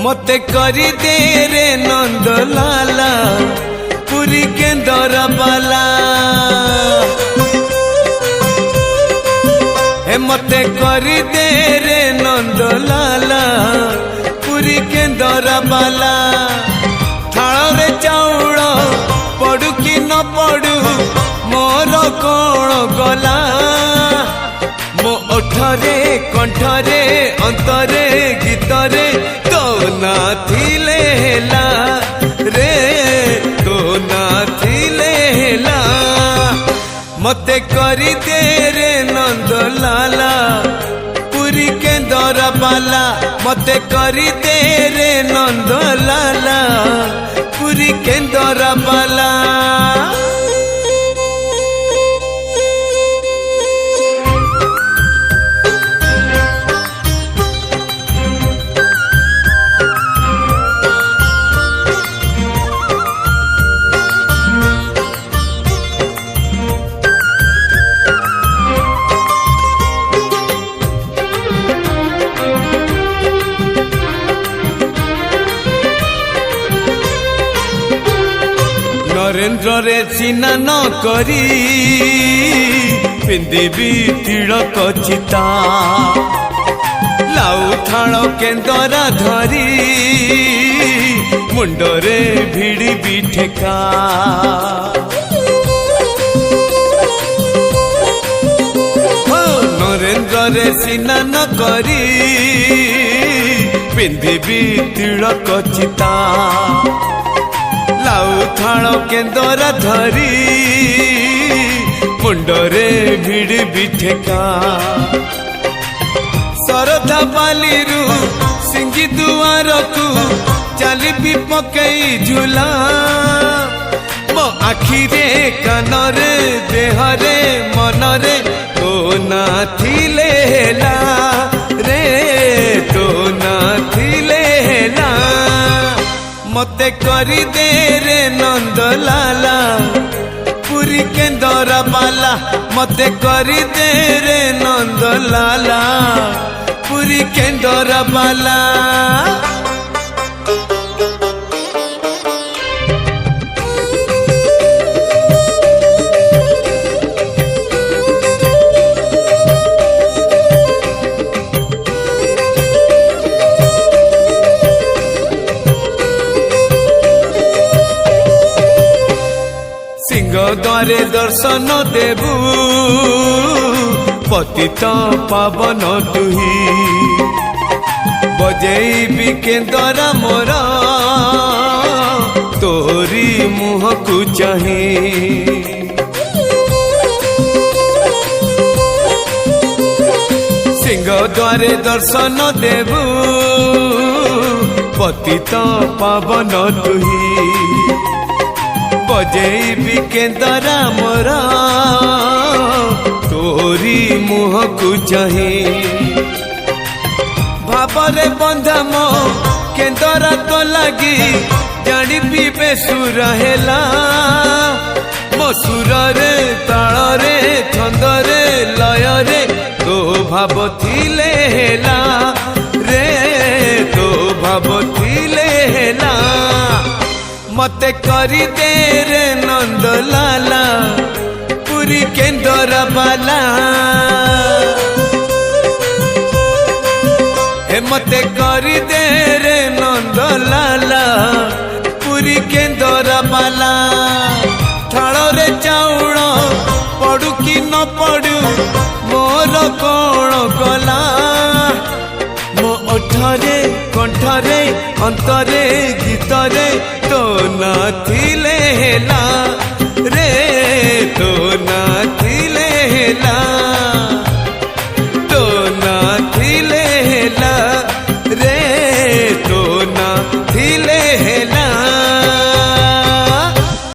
मते करी दे रे नंद लाला पुरी केंदर बाला हे मते करी दे रे नंद लाला पुरी केंदर बाला थाल रे चाउल पड़ू कि न पड़ू मोर कौन गला मो ओठरे कंठरे अंतरे गीतरे तो ना थिले हेला रे तो ना थिले हेला मते करी दे रे नंद लाला पुरी केंदर बाला मते करी दे रे नंद लाला पुरी केंदर बाला नरेंद्र रे चिन्ह न करी पिंदेवी तिलक चिता लाउ थाल केंदरा धरी मुंडरे भिड़ी भी ठेका नरेंद्र रे चिन्ह न करी पिंदेवी तिलक चिता लाउ थाल केंदर धरी मुंडरे भिड़ी भी ठेका सरधा बाली रु सिंगी दुआर को चली भी पकई झूला मो आखिरे कानरे देहरे मनरे तो ना थिले हेला रे तो ना थिले हेला मते करी दे रे नंद लाला पुरी केंदर बाला मते करी दे रे नंद लाला पुरी केंदर बाला द्वारे दर्शन देबू पतित पावन तुही बजेबी केंदर मोर तोरी मुह को चाहे सिंह द्वारे दर्शन देबू पतित पावन तुही बजेबी केंदरा मोर तोरी मुह को चाहे भावरे बंधा मो केंदरा तो लगी जानी भी बेसुर हेला मो सुर रे ताल रे छंद रे लय रे तो भाव थिले हेला रे तो भाव थिले हेला मते करी दे रे नंद लाला पुरी केंदर बाला हे मते करी दे रे नंद लाला पुरी केंदर बाला थाल रे चाउल पड़ू कि न पड़ू मोर कौन गला मो ओठरे कंठरे अंतरे गीतरे तो ना थिले हेला